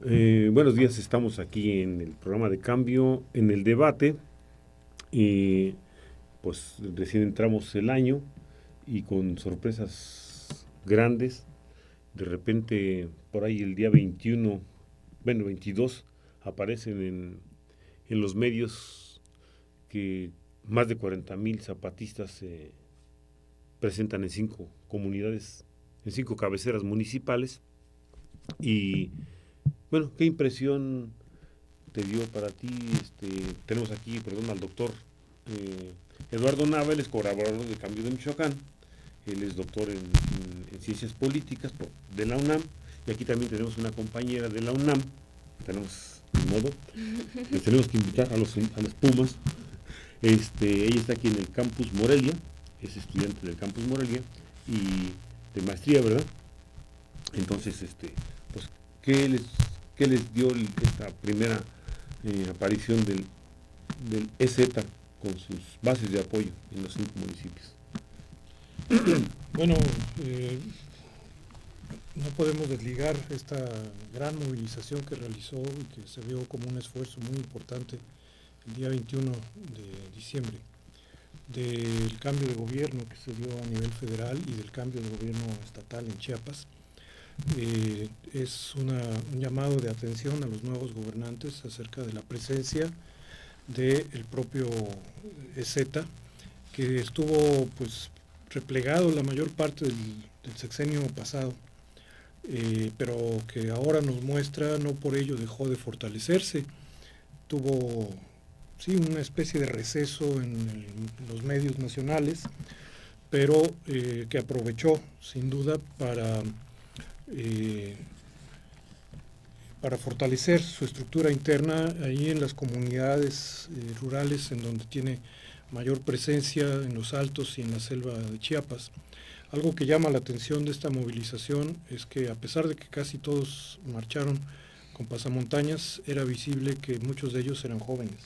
Buenos días, estamos aquí en el programa de cambio, en el debate, y pues recién entramos el año y con sorpresas grandes. De repente, por ahí el día 21, bueno, 22, aparecen en los medios que más de 40,000 zapatistas se presentan en 5 comunidades, en 5 cabeceras municipales. Y bueno, ¿qué impresión te dio para ti? Tenemos aquí, perdón, al doctor Eduardo Nava, él es colaborador de Cambio de Michoacán, él es doctor en Ciencias Políticas de la UNAM, y aquí también tenemos una compañera de la UNAM, tenemos, de modo, les tenemos que invitar a los Pumas. Ella está aquí en el Campus Morelia, es estudiante del Campus Morelia, y de maestría, ¿verdad? Entonces, pues, ¿qué les, qué les dio esta primera aparición del EZ con sus bases de apoyo en los 5 municipios? Bueno, no podemos desligar esta gran movilización que realizó y que se vio como un esfuerzo muy importante el día 21 de diciembre, del cambio de gobierno que se dio a nivel federal y del cambio de gobierno estatal en Chiapas. Es un llamado de atención a los nuevos gobernantes acerca de la presencia del propio EZ, que estuvo pues replegado la mayor parte del sexenio pasado, pero que ahora nos muestra, no por ello dejó de fortalecerse, tuvo sí una especie de receso en los medios nacionales, pero que aprovechó sin duda para fortalecer su estructura interna ahí en las comunidades rurales en donde tiene mayor presencia, en los altos y en la selva de Chiapas. Algo que llama la atención de esta movilización es que a pesar de que casi todos marcharon con pasamontañas, era visible que muchos de ellos eran jóvenes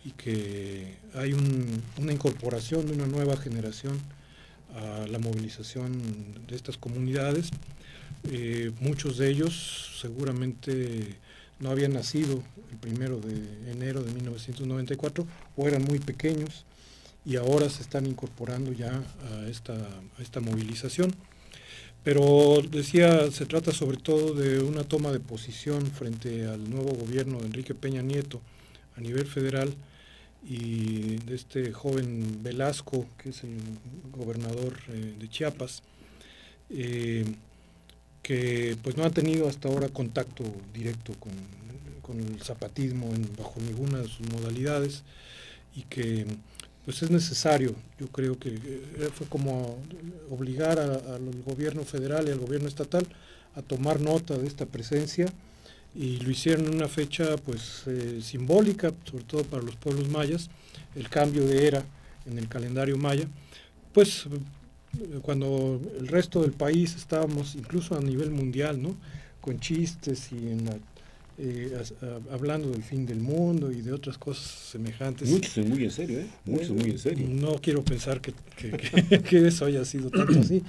y que hay una incorporación de una nueva generación a la movilización de estas comunidades. Muchos de ellos seguramente no habían nacido el 1 de enero de 1994 o eran muy pequeños y ahora se están incorporando ya a esta movilización. Pero decía, se trata sobre todo de una toma de posición frente al nuevo gobierno de Enrique Peña Nieto a nivel federal y de este joven Velasco, que es el gobernador de Chiapas, que pues no ha tenido hasta ahora contacto directo con el zapatismo bajo ninguna de sus modalidades y que pues es necesario, yo creo que fue como obligar al gobierno federal y al gobierno estatal a tomar nota de esta presencia y lo hicieron en una fecha pues simbólica, sobre todo para los pueblos mayas, el cambio de era en el calendario maya, pues cuando el resto del país estábamos incluso a nivel mundial, ¿no?, con chistes y hablando del fin del mundo y de otras cosas semejantes. Muchos muy en serio, ¿eh? Muchos muy en serio. No quiero pensar que eso haya sido tanto así,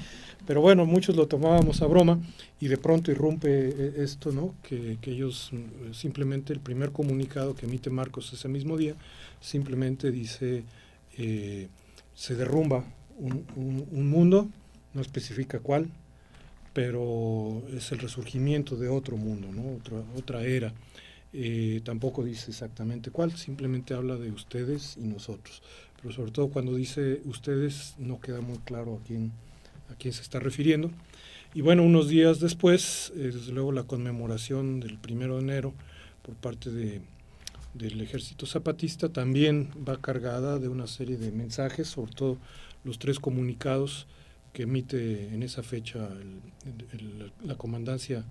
pero bueno, muchos lo tomábamos a broma y de pronto irrumpe esto, ¿no?, que ellos simplemente, el primer comunicado que emite Marcos ese mismo día, simplemente dice, se derrumba un mundo, no especifica cuál, pero es el resurgimiento de otro mundo, ¿no?, otra era. Tampoco dice exactamente cuál, simplemente habla de ustedes y nosotros, pero sobre todo cuando dice ustedes no queda muy claro a quién se está refiriendo. Y bueno, unos días después, desde luego la conmemoración del 1 de enero por parte del Ejército Zapatista también va cargada de una serie de mensajes, sobre todo los 3 comunicados que emite en esa fecha la Comandancia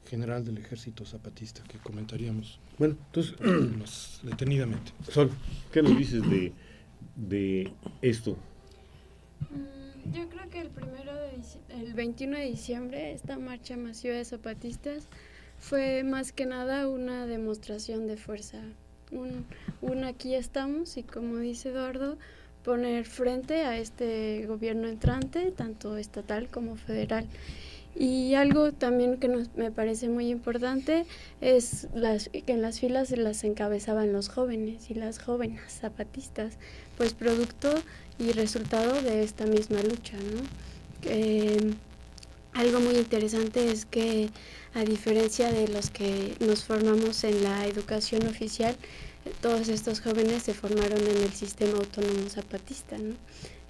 General del Ejército Zapatista, que comentaríamos. Bueno, entonces, más detenidamente. Sol, ¿qué nos dices de esto? Yo creo que el 21 de diciembre, esta marcha masiva de zapatistas fue más que nada una demostración de fuerza. Aquí estamos y, como dice Eduardo, poner frente a este gobierno entrante, tanto estatal como federal. Y algo también que me parece muy importante es que en las filas se las encabezaban los jóvenes y las jóvenes zapatistas, pues producto y resultado de esta misma lucha, ¿no? Algo muy interesante es que, a diferencia de los que nos formamos en la educación oficial, todos estos jóvenes se formaron en el sistema autónomo zapatista, ¿no?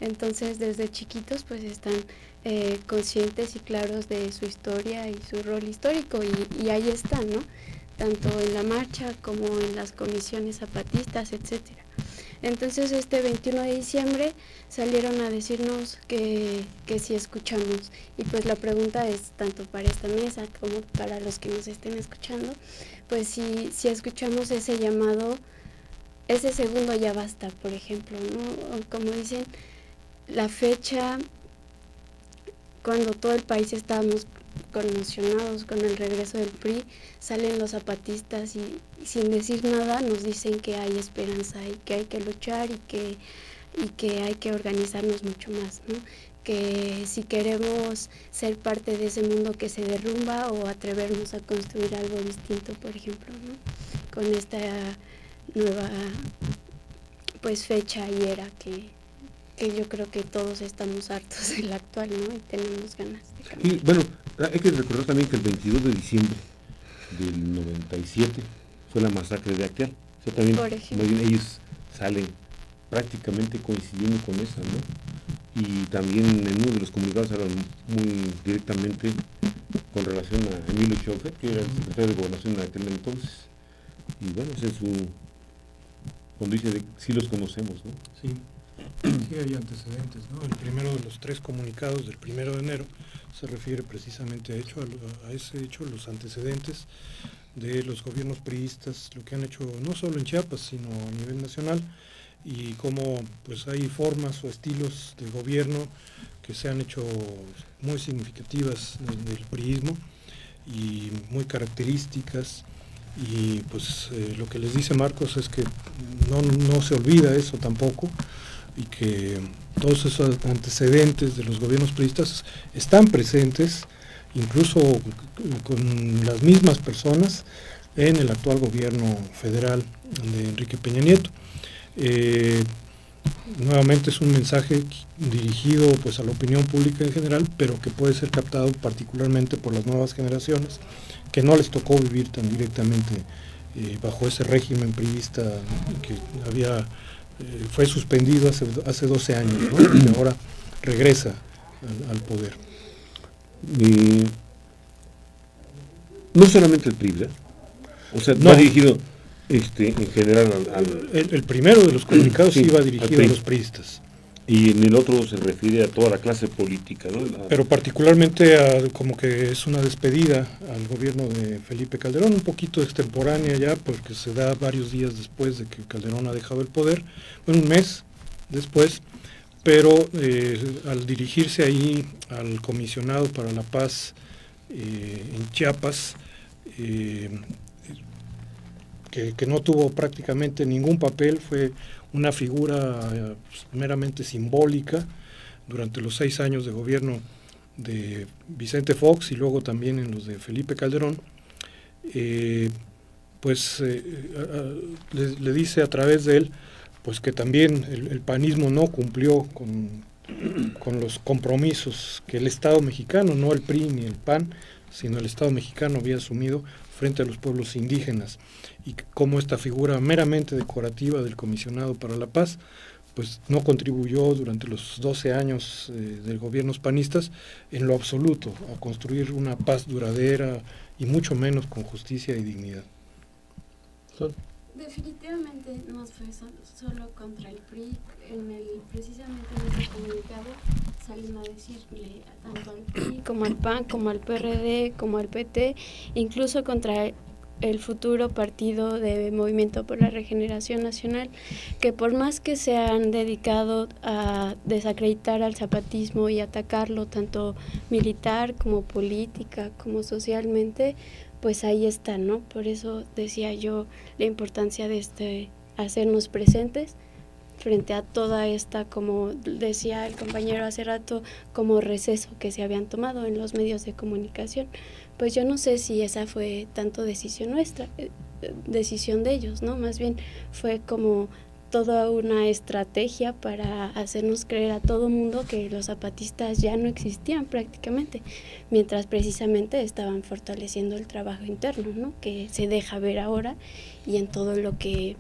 Entonces, desde chiquitos, pues están conscientes y claros de su historia y su rol histórico, y ahí están, ¿no? Tanto en la marcha como en las comisiones zapatistas, etcétera. Entonces, este 21 de diciembre salieron a decirnos que si escuchamos, y pues la pregunta es tanto para esta mesa como para los que nos estén escuchando, pues si escuchamos ese llamado, ese segundo ya basta, por ejemplo, ¿no? O como dicen, la fecha cuando todo el país estábamos conmocionados con el regreso del PRI, salen los zapatistas y sin decir nada nos dicen que hay esperanza y que hay que luchar y que hay que organizarnos mucho más, ¿no? Que si queremos ser parte de ese mundo que se derrumba o atrevernos a construir algo distinto, por ejemplo, ¿no? Con esta nueva pues fecha y era que yo creo que todos estamos hartos del actual, ¿no? Y tenemos ganas de cambiar. Y bueno, hay que recordar también que el 22 de diciembre del 97 fue la masacre de Acteal. O sea, también ellos salen prácticamente coincidiendo con esa, ¿no? Y también en uno de los comunicados hablan muy directamente con relación a Emilio Schoffer, que era el secretario de Gobernación en aquel entonces. Y bueno, ese es cuando dice sí los conocemos, ¿no? Sí. Sí, hay antecedentes, ¿no? El primero de los 3 comunicados del 1 de enero se refiere precisamente a ese hecho, los antecedentes de los gobiernos priistas, lo que han hecho no solo en Chiapas, sino a nivel nacional, y cómo pues hay formas o estilos de gobierno que se han hecho muy significativas del priismo y muy características. Y pues lo que les dice Marcos es que no se olvida eso tampoco, y que todos esos antecedentes de los gobiernos priistas están presentes, incluso con las mismas personas, en el actual gobierno federal de Enrique Peña Nieto. Nuevamente es un mensaje dirigido pues a la opinión pública en general, pero que puede ser captado particularmente por las nuevas generaciones, que no les tocó vivir tan directamente bajo ese régimen priista que fue suspendido hace 12 años, ¿no? Y ahora regresa al poder. No solamente el PRI, ¿verdad? O sea, no va dirigido en general el primero de los comunicados sí, iba dirigido a los priistas. Y en el otro se refiere a toda la clase política, ¿no? Pero particularmente como que es una despedida al gobierno de Felipe Calderón, un poquito extemporánea ya, porque se da varios días después de que Calderón ha dejado el poder, bueno, un mes después, pero al dirigirse ahí al comisionado para la paz en Chiapas, que no tuvo prácticamente ningún papel, fue una figura meramente simbólica durante los 6 años de gobierno de Vicente Fox y luego también en los de Felipe Calderón, le dice a través de él pues que también el panismo no cumplió con los compromisos que el Estado mexicano, no el PRI ni el PAN, sino el Estado mexicano había asumido frente a los pueblos indígenas, y cómo esta figura meramente decorativa del comisionado para la paz pues no contribuyó durante los 12 años de gobiernos panistas en lo absoluto a construir una paz duradera y mucho menos con justicia y dignidad. Definitivamente no fue solo contra el PRI, precisamente en ese comunicado salen a decirle tanto al PRI como al PAN, como al PRD, como al PT, incluso contra el futuro partido de Movimiento por la Regeneración Nacional, que por más que se han dedicado a desacreditar al zapatismo y atacarlo tanto militar como política como socialmente, pues ahí está, ¿no? Por eso decía yo la importancia de hacernos presentes frente a toda esta, como decía el compañero hace rato, como receso que se habían tomado en los medios de comunicación. Pues yo no sé si esa fue tanto decisión nuestra, decisión de ellos, ¿no? Más bien fue como toda una estrategia para hacernos creer a todo mundo que los zapatistas ya no existían prácticamente, mientras precisamente estaban fortaleciendo el trabajo interno, ¿no? Que se deja ver ahora y en todo lo que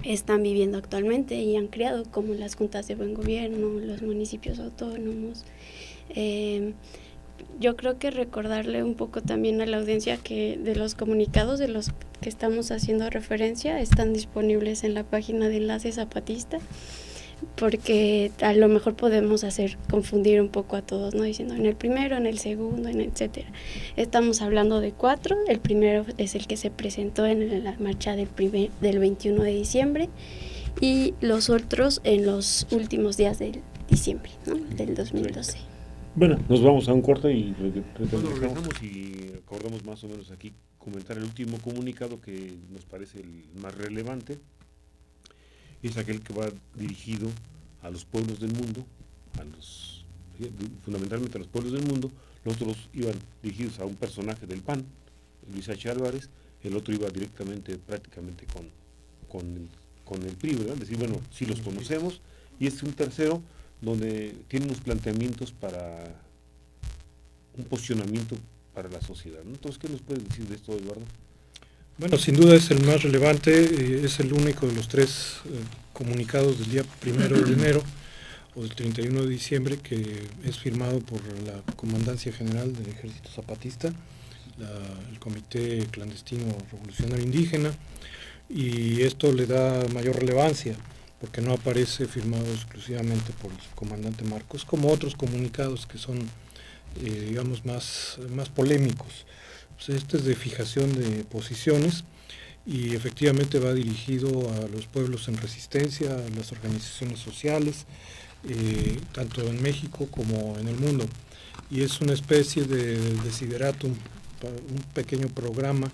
están viviendo actualmente y han creado, como las juntas de buen gobierno, los municipios autónomos. Yo creo que recordarle un poco también a la audiencia que de los comunicados de los que estamos haciendo referencia están disponibles en la página de Enlace Zapatista, porque a lo mejor podemos hacer confundir un poco a todos, ¿no? Diciendo en el primero, en el segundo, en etcétera. Estamos hablando de 4, el primero es el que se presentó en la marcha del 21 de diciembre y los otros en los últimos días de diciembre, ¿no? Del 2012. Bueno, nos vamos a un corte y regresamos y acordamos más o menos aquí comentar el último comunicado que nos parece el más relevante. Es aquel que va dirigido a los pueblos del mundo, fundamentalmente a los pueblos del mundo. Los otros iban dirigidos a un personaje del PAN, Luis H. Álvarez, el otro iba directamente, prácticamente con el PRI, ¿verdad? Es decir, bueno, sí los conocemos, y es un tercero donde tiene unos planteamientos para un posicionamiento para la sociedad, ¿no? Entonces, ¿qué nos puedes decir de esto, Eduardo? Bueno, sin duda es el más relevante, es el único de los 3 comunicados del día 1 de enero o del 31 de diciembre que es firmado por la Comandancia General del Ejército Zapatista, el Comité Clandestino Revolucionario Indígena, y esto le da mayor relevancia porque no aparece firmado exclusivamente por el comandante Marcos, como otros comunicados que son, digamos, más polémicos. Pues este es de fijación de posiciones y efectivamente va dirigido a los pueblos en resistencia, a las organizaciones sociales, tanto en México como en el mundo. Y es una especie de desideratum, un pequeño programa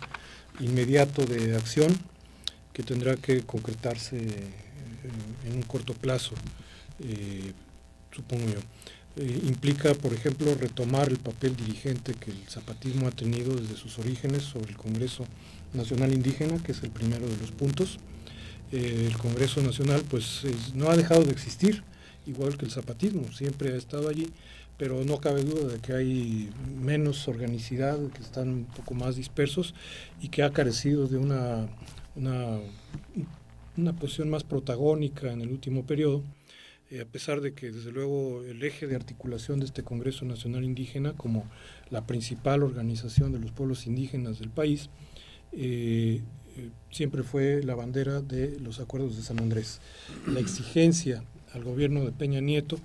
inmediato de acción que tendrá que concretarse en un corto plazo, supongo yo. Implica, por ejemplo, retomar el papel dirigente que el zapatismo ha tenido desde sus orígenes sobre el Congreso Nacional Indígena, que es el primero de los puntos. El Congreso Nacional pues no ha dejado de existir, igual que el zapatismo, siempre ha estado allí, pero no cabe duda de que hay menos organicidad, que están un poco más dispersos y que ha carecido de una posición más protagónica en el último periodo, a pesar de que desde luego el eje de articulación de este Congreso Nacional Indígena como la principal organización de los pueblos indígenas del país, siempre fue la bandera de los acuerdos de San Andrés. La exigencia al gobierno de Peña Nieto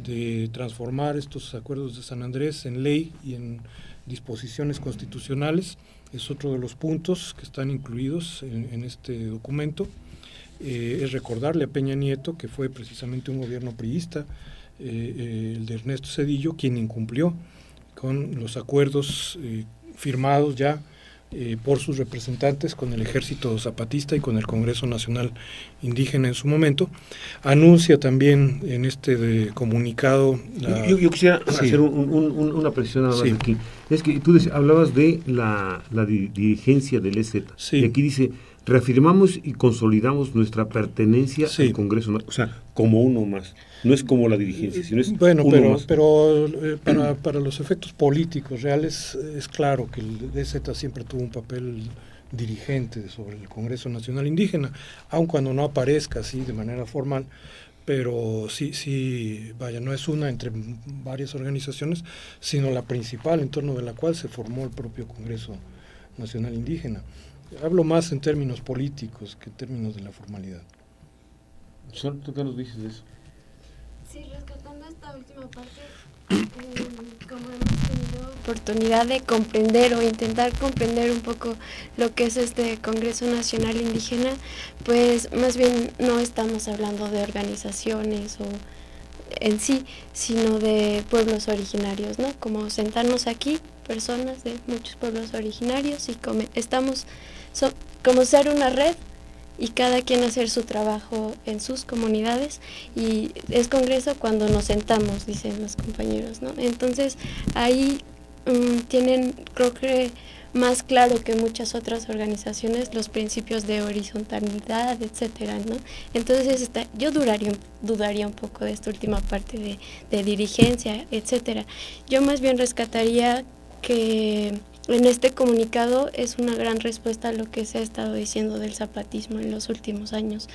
de transformar estos acuerdos de San Andrés en ley y en disposiciones constitucionales es otro de los puntos que están incluidos en este documento. Es recordarle a Peña Nieto que fue precisamente un gobierno priista, el de Ernesto Zedillo, quien incumplió con los acuerdos firmados ya por sus representantes con el Ejército Zapatista y con el Congreso Nacional Indígena en su momento. Anuncia también en este comunicado... Yo quisiera hacer una precisión ahora aquí. Es que tú hablabas de la dirigencia del EZ. Sí. Y aquí dice... Reafirmamos y consolidamos nuestra pertenencia al Congreso, o sea, como uno más. No es como la dirigencia, sino es bueno, uno más. Pero para los efectos políticos reales es claro que el EZ siempre tuvo un papel dirigente sobre el Congreso Nacional Indígena, aun cuando no aparezca así de manera formal, pero sí, vaya, no es una entre varias organizaciones, sino la principal en torno de la cual se formó el propio Congreso Nacional Indígena. Hablo más en términos políticos que en términos de la formalidad. ¿Tú qué nos dices de eso? Sí, rescatando esta última parte, como hemos tenido oportunidad de comprender o intentar comprender un poco lo que es este Congreso Nacional Indígena, pues más bien no estamos hablando de organizaciones o en sí, sino de pueblos originarios, ¿no? Como sentarnos aquí, personas de muchos pueblos originarios y como ser una red y cada quien hacer su trabajo en sus comunidades, y es congreso cuando nos sentamos, dicen los compañeros, ¿no? Entonces ahí tienen, creo que más claro que muchas otras organizaciones, los principios de horizontalidad, etcétera, ¿no? Entonces yo dudaría un poco de esta última parte de dirigencia, etcétera. Yo más bien rescataría que en este comunicado es una gran respuesta a lo que se ha estado diciendo del zapatismo en los últimos años,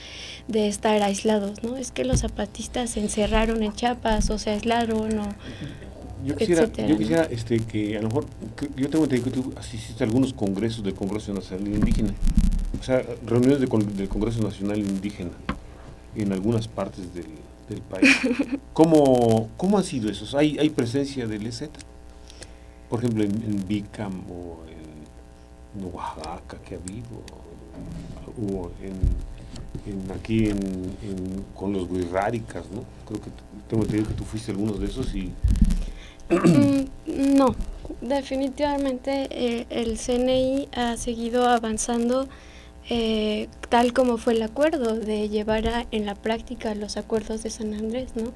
de estar aislados, ¿no? Es que los zapatistas se encerraron en Chiapas o se aislaron o Yo quisiera, etcétera, ¿no? que a lo mejor, yo tengo entendido que tú asististe a algunos congresos del Congreso Nacional Indígena, o sea, reuniones del Congreso Nacional Indígena en algunas partes del país. ¿Cómo han sido esos? ¿Hay presencia del EZ? Por ejemplo, en Bicam o en Oaxaca, que ha habido, o aquí con los Wixárikas, ¿no? Creo que tengo entendido que tú fuiste a algunos de esos y... No, definitivamente el CNI ha seguido avanzando tal como fue el acuerdo de llevar en la práctica los acuerdos de San Andrés, ¿no?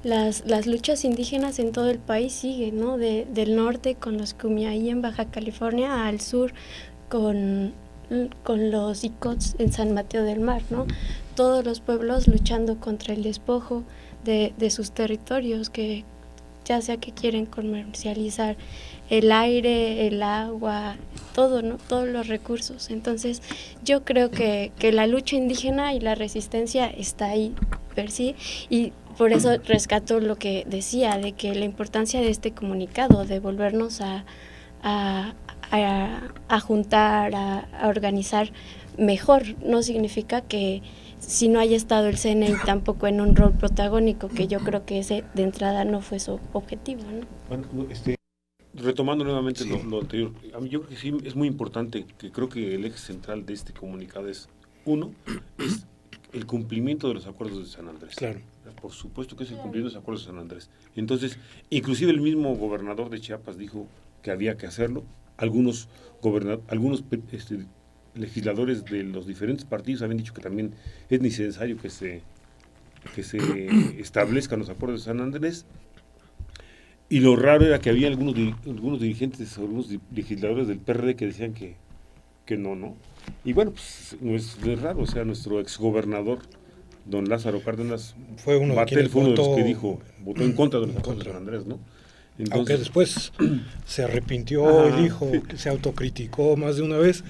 Las luchas indígenas en todo el país siguen, ¿no? Del norte con los Kumeyaay en Baja California al sur con los Icots en San Mateo del Mar, ¿no? Todos los pueblos luchando contra el despojo de sus territorios, que ya sea que quieren comercializar el aire, el agua, todo, ¿no? Todos los recursos. Entonces, yo creo que la lucha indígena y la resistencia está ahí per sí, y por eso rescato lo que decía, de que la importancia de este comunicado, de volvernos a juntar, a organizar mejor, no significa que si no haya estado el CNI tampoco en un rol protagónico, que yo creo que ese de entrada no fue su objetivo, ¿no? Bueno, retomando nuevamente Sí. lo anterior, a mí yo creo que sí es muy importante, que creo que el eje central de este comunicado es, uno, es el cumplimiento de los acuerdos de San Andrés. Claro. Por supuesto que es el cumplimiento de los acuerdos de San Andrés. Entonces, inclusive el mismo gobernador de Chiapas dijo que había que hacerlo. Algunos legisladores de los diferentes partidos habían dicho que también es necesario que se establezcan los acuerdos de San Andrés, y lo raro era que había algunos dirigentes, algunos legisladores del PRD que decían que no. Y bueno, pues no es raro, o sea, nuestro exgobernador, don Lázaro Cárdenas fue uno Batel, fue uno de los que votó votó en contra de los en acuerdos de contra. San Andrés, ¿no? Aunque Entonces, después se arrepintió y dijo que se autocriticó más de una vez,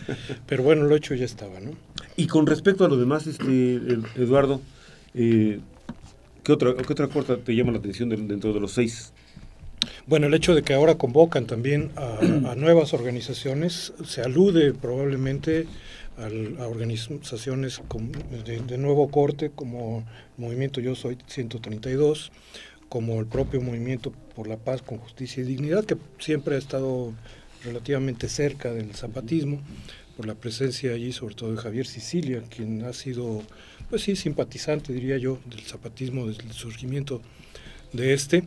pero bueno, lo hecho ya estaba, ¿no? y con respecto a lo demás, Eduardo, ¿qué otra cosa te llama la atención dentro de los 6? Bueno, el hecho de que ahora convocan también a nuevas organizaciones, se alude probablemente a organizaciones de nuevo corte, como el Movimiento Yo Soy 132, como el propio Movimiento por la Paz con Justicia y Dignidad, que siempre ha estado relativamente cerca del zapatismo, por la presencia allí sobre todo de Javier Sicilia, quien ha sido, pues sí, simpatizante, diría yo, del zapatismo desde el surgimiento de este.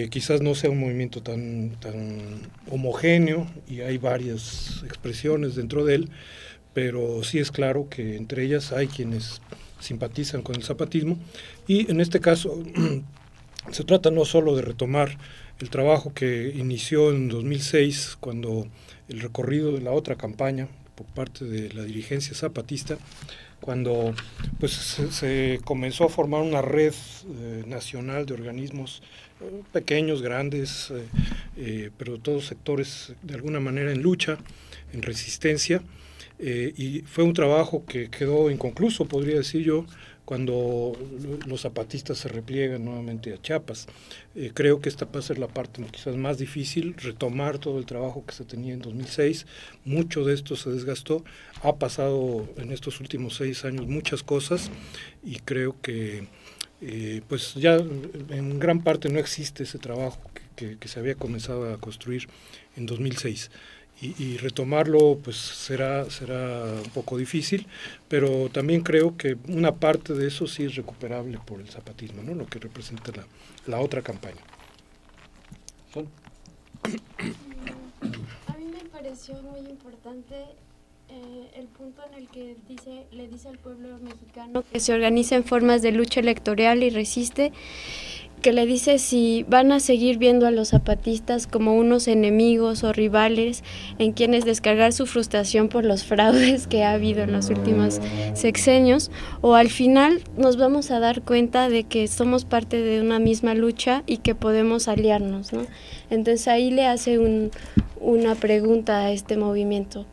Quizás no sea un movimiento tan homogéneo y hay varias expresiones dentro de él, pero sí es claro que entre ellas hay quienes simpatizan con el zapatismo, y en este caso se trata no solo de retomar el trabajo que inició en 2006, cuando el recorrido de la otra campaña por parte de la dirigencia zapatista, cuando pues se comenzó a formar una red nacional de organismos pequeños, grandes, pero todos sectores de alguna manera en lucha, en resistencia, y fue un trabajo que quedó inconcluso, podría decir yo, cuando los zapatistas se repliegan nuevamente a Chiapas. Creo que esta va a ser la parte quizás más difícil, retomar todo el trabajo que se tenía en 2006. Mucho de esto se desgastó, ha pasado en estos últimos 6 años muchas cosas, y creo que pues ya en gran parte no existe ese trabajo que se había comenzado a construir en 2006. Y retomarlo pues será un poco difícil, pero también creo que una parte de eso sí es recuperable por el zapatismo, ¿no? Lo que representa la otra campaña. A mí me pareció muy importante El punto en el que le dice al pueblo mexicano que se organiza en formas de lucha electoral y resiste, que le dice si van a seguir viendo a los zapatistas como unos enemigos o rivales en quienes descargar su frustración por los fraudes que ha habido en los últimos sexenios, o al final nos vamos a dar cuenta de que somos parte de una misma lucha y que podemos aliarnos, ¿no? Entonces ahí le hace una pregunta a este movimiento,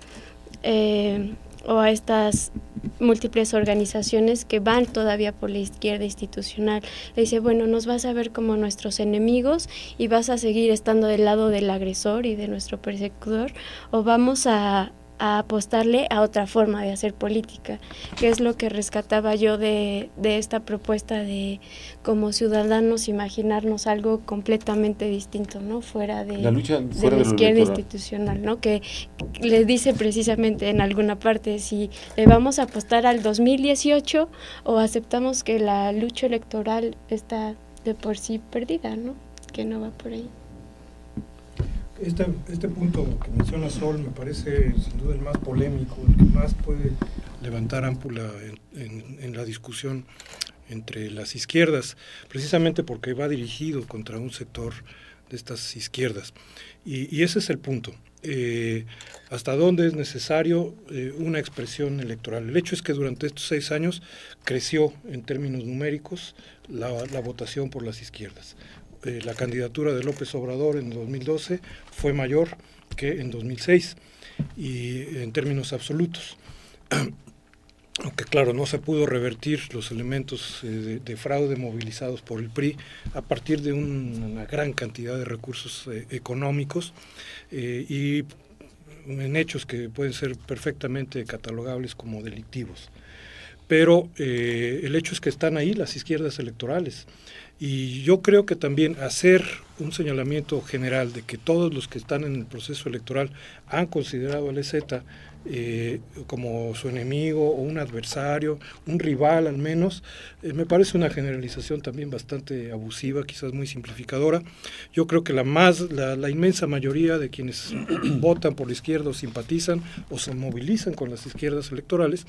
o a estas múltiples organizaciones que van todavía por la izquierda institucional. Le dice, bueno, nos vas a ver como nuestros enemigos y vas a seguir estando del lado del agresor y de nuestro perseguidor, o vamos a apostarle a otra forma de hacer política, que es lo que rescataba yo de esta propuesta de como ciudadanos imaginarnos algo completamente distinto, ¿no? Fuera de la lucha fuera de la izquierda electoral institucional, ¿no? Que le dice precisamente en alguna parte si le vamos a apostar al 2018 o aceptamos que la lucha electoral está de por sí perdida, ¿no? Que no va por ahí. Este punto que menciona Sol me parece sin duda el más polémico, el que más puede levantar ámpula en la discusión entre las izquierdas, precisamente porque va dirigido contra un sector de estas izquierdas. Y ese es el punto. ¿Hasta dónde es necesario una expresión electoral? El hecho es que durante estos 6 años creció en términos numéricos la votación por las izquierdas. La candidatura de López Obrador en 2012 fue mayor que en 2006 y en términos absolutos. Aunque claro, no se pudo revertir los elementos de fraude movilizados por el PRI a partir de una gran cantidad de recursos económicos y en hechos que pueden ser perfectamente catalogables como delictivos. Pero el hecho es que están ahí las izquierdas electorales. Y yo creo que también hacer un señalamiento general de que todos los que están en el proceso electoral han considerado al EZ como su enemigo o un adversario, un rival al menos, me parece una generalización también bastante abusiva, quizás muy simplificadora. Yo creo que la inmensa mayoría de quienes votan por la izquierda o simpatizan o se movilizan con las izquierdas electorales,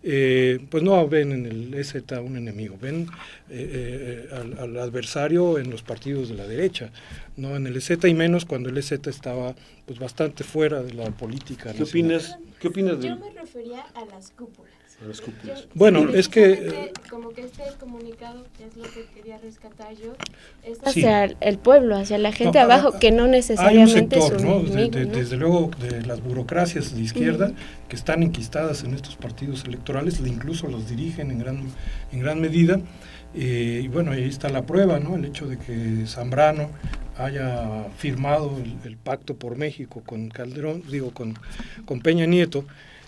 pues no ven en el EZ un enemigo, ven al adversario en los partidos de la derecha, no en el EZ, y menos cuando el EZ estaba pues bastante fuera de la política. ¿Qué opinas de...? Yo me refería a las cúpulas. Bueno, es que... Como que este comunicado, que es lo que quería rescatar yo, es Sí. hacia el pueblo, hacia la gente abajo, que no necesariamente hay un sector, es un ¿no? enemigo, ¿no? Desde luego de las burocracias de izquierda que están enquistadas en estos partidos electorales, incluso los dirigen en gran medida, y bueno, ahí está la prueba, ¿no? El hecho de que Zambrano haya firmado el pacto por México con Calderón, con Peña Nieto,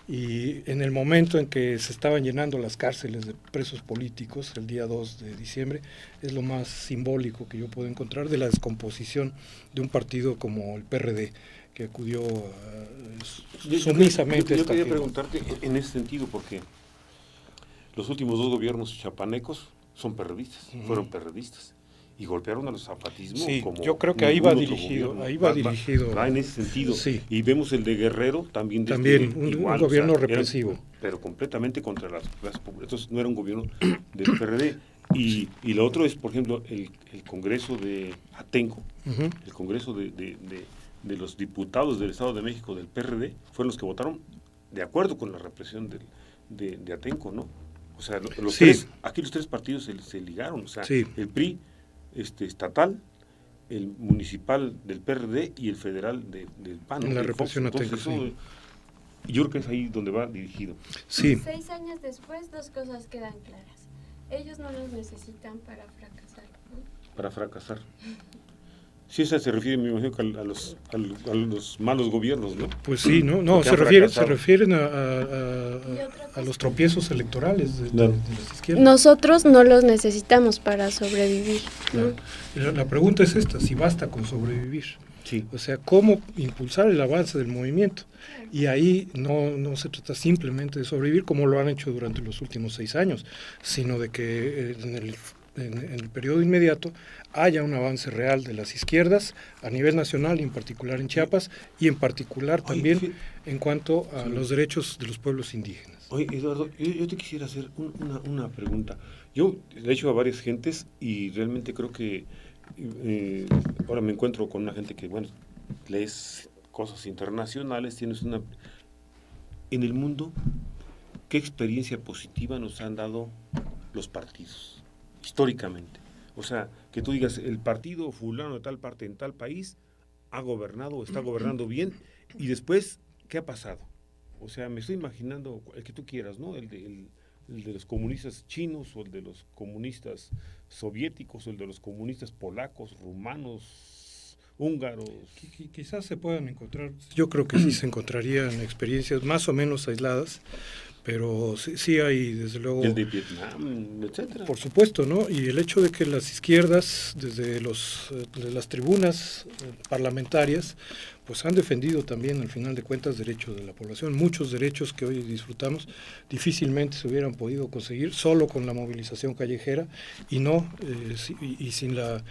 y en el momento en que se estaban llenando las cárceles de presos políticos, el día 2 de diciembre, es lo más simbólico que yo puedo encontrar de la descomposición de un partido como el PRD, que acudió sumisamente. Yo quería preguntarte en ese sentido, porque los últimos 2 gobiernos chapanecos son perredistas, fueron perredistas, y golpearon a los zapatismo. Sí, como yo creo que ahí va dirigido. Va en ese sentido. Sí. Y vemos el de Guerrero también. Un gobierno represivo. Pero completamente contra las clases populares. Entonces no era un gobierno del PRD. Y lo otro es, por ejemplo, el Congreso de Atenco, el Congreso de los diputados del Estado de México del PRD, fueron los que votaron de acuerdo con la represión de Atenco, ¿no? O sea, aquí los 3 partidos se ligaron. O sea, el PRI estatal, el municipal del PRD y el federal del PAN. En la represión Atenco, yo creo que es ahí donde va dirigido. Sí. 6 años después, 2 cosas quedan claras. Ellos no los necesitan para fracasar, ¿no? Para fracasar. Sí, esa se refiere, me imagino, a los malos gobiernos, ¿no? Pues sí, no se refieren a los tropiezos electorales de las izquierdas. Nosotros no los necesitamos para sobrevivir, ¿no? Claro. La pregunta es esta, si basta con sobrevivir. Sí. O sea, ¿cómo impulsar el avance del movimiento? Y ahí no se trata simplemente de sobrevivir como lo han hecho durante los últimos 6 años, sino de que en el en el periodo inmediato haya un avance real de las izquierdas a nivel nacional y en particular en Chiapas y en particular también en cuanto a los derechos de los pueblos indígenas. Oye, Eduardo, yo te quisiera hacer una pregunta. Yo le he hecho a varias gentes y realmente creo que ahora me encuentro con una gente que, bueno, lees cosas internacionales, tienes una... En el mundo, ¿qué experiencia positiva nos han dado los partidos, históricamente? O sea, que tú digas, el partido fulano de tal parte en tal país ha gobernado, está gobernando bien, y después, ¿qué ha pasado? O sea, me estoy imaginando el que tú quieras, ¿no? El de los comunistas chinos, o el de los comunistas soviéticos, o el de los comunistas polacos, rumanos, húngaros. Quizás se puedan encontrar, yo creo que sí se encontrarían experiencias más o menos aisladas, pero sí hay, desde luego... El de Vietnam, etcétera. Por supuesto, ¿no? Y el hecho de que las izquierdas, desde las tribunas parlamentarias, pues han defendido también, al final de cuentas, derechos de la población. Muchos derechos que hoy disfrutamos difícilmente se hubieran podido conseguir solo con la movilización callejera y no sin la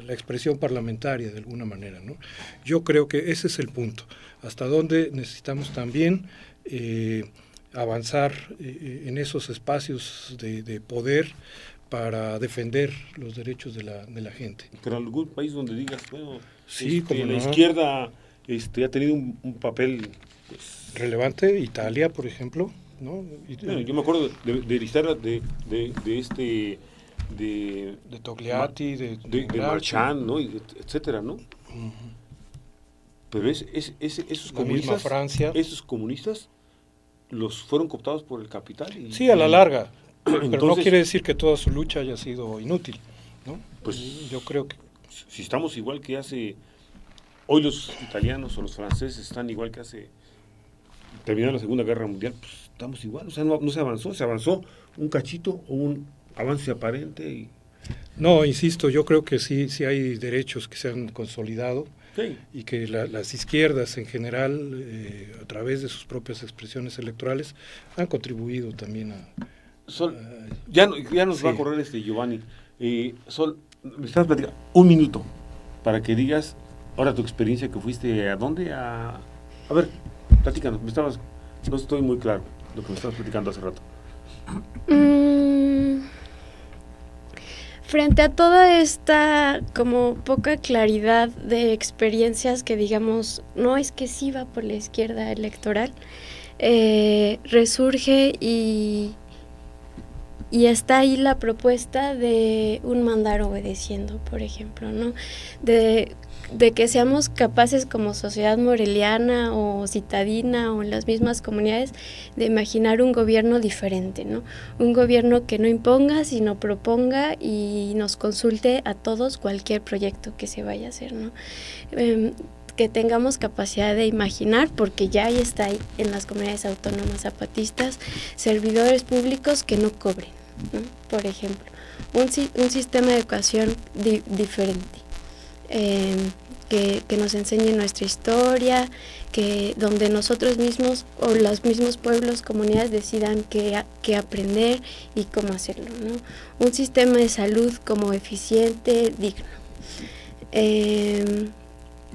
expresión parlamentaria de alguna manera, ¿no? Yo creo que ese es el punto, hasta donde necesitamos también avanzar en esos espacios de poder para defender los derechos de la gente. Pero algún país donde digas, bueno, sí, como la izquierda ha tenido un papel pues, relevante, Italia, por ejemplo, ¿no? Bueno, yo me acuerdo de Togliatti, de Marchand, ¿no? Etcétera, ¿no? Pero esos comunistas, Francia. Esos comunistas los fueron cooptados por el capital. Sí, a la larga, pero entonces, no quiere decir que toda su lucha haya sido inútil, ¿no? Pues yo creo que si estamos igual que hace, hoy los italianos o los franceses están igual que hace terminada la Segunda Guerra Mundial, pues estamos igual, o sea, no se avanzó un cachito o un avance aparente. No, insisto, yo creo que sí hay derechos que se han consolidado. Sí. Y que las izquierdas en general, a través de sus propias expresiones electorales, han contribuido también a... ya nos va a correr Giovanni. Sol, me estás platicando un minuto para que digas ahora tu experiencia que fuiste a dónde. A ver, platícanos, no estoy muy claro lo que me estabas platicando hace rato. Frente a toda esta como poca claridad de experiencias que digamos, no es que sí va por la izquierda electoral, resurge y está ahí la propuesta de un mandar obedeciendo, por ejemplo, ¿no? De que seamos capaces como sociedad moreliana o citadina o en las mismas comunidades de imaginar un gobierno diferente, ¿no? Un gobierno que no imponga, sino proponga y nos consulte a todos cualquier proyecto que se vaya a hacer, ¿no? Que tengamos capacidad de imaginar, porque ya ahí está ahí en las comunidades autónomas zapatistas, servidores públicos que no cobren, ¿no? Por ejemplo, un sistema de educación diferente. Que nos enseñe nuestra historia, donde nosotros mismos o los mismos pueblos, comunidades decidan qué aprender y cómo hacerlo, ¿no? Un sistema de salud como eficiente, digno.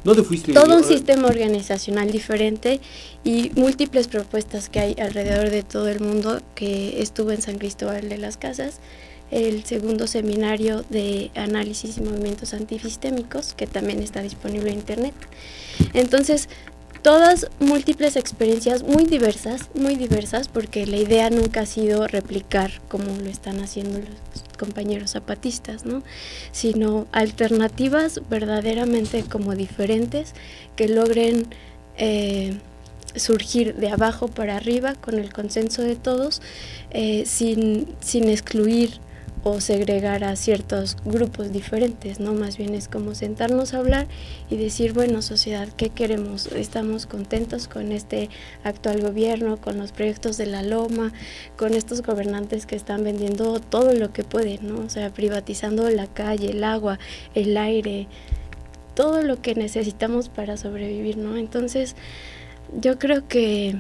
¿Dónde fuiste? Todo un sistema organizacional diferente y múltiples propuestas que hay alrededor de todo el mundo, que estuvo en San Cristóbal de las Casas, el segundo seminario de análisis y movimientos antisistémicos, que también está disponible en internet. Entonces, todas múltiples experiencias muy diversas, porque la idea nunca ha sido replicar como lo están haciendo los compañeros zapatistas, ¿no? Sino alternativas verdaderamente como diferentes que logren surgir de abajo para arriba con el consenso de todos, sin excluir o segregar a ciertos grupos diferentes, ¿no? Más bien es como sentarnos a hablar y decir, bueno, sociedad, ¿qué queremos? ¿Estamos contentos con este actual gobierno, con los proyectos de la Loma, con estos gobernantes que están vendiendo todo lo que pueden, ¿no? O sea, privatizando la calle, el agua, el aire, todo lo que necesitamos para sobrevivir, ¿no? Entonces, yo creo que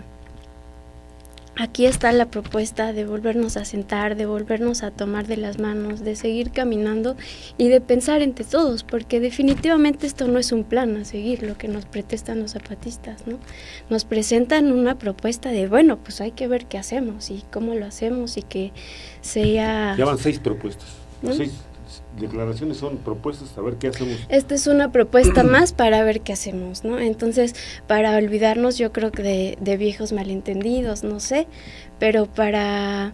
aquí está la propuesta de volvernos a sentar, de volvernos a tomar de las manos, de seguir caminando y de pensar entre todos, porque definitivamente esto no es un plan a seguir, lo que nos pretestan los zapatistas, ¿no? Nos presentan una propuesta de, bueno, pues hay que ver qué hacemos y cómo lo hacemos y que sea... Ya van 6 propuestas, ¿Mm? 6 declaraciones son propuestas, a ver qué hacemos. Esta es una propuesta más para ver qué hacemos, ¿no? Entonces, para olvidarnos, yo creo que de viejos malentendidos, no sé, pero para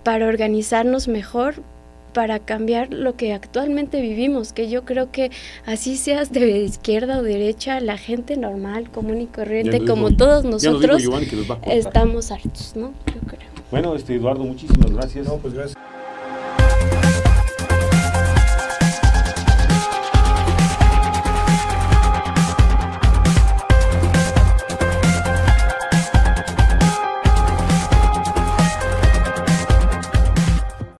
organizarnos mejor, para cambiar lo que actualmente vivimos, que yo creo que así seas de izquierda o derecha, la gente normal, común y corriente, como todos nosotros, Giovanni, que nos va a cortar. estamos hartos, ¿no? Yo creo. Bueno, Eduardo, muchísimas gracias. No, pues gracias.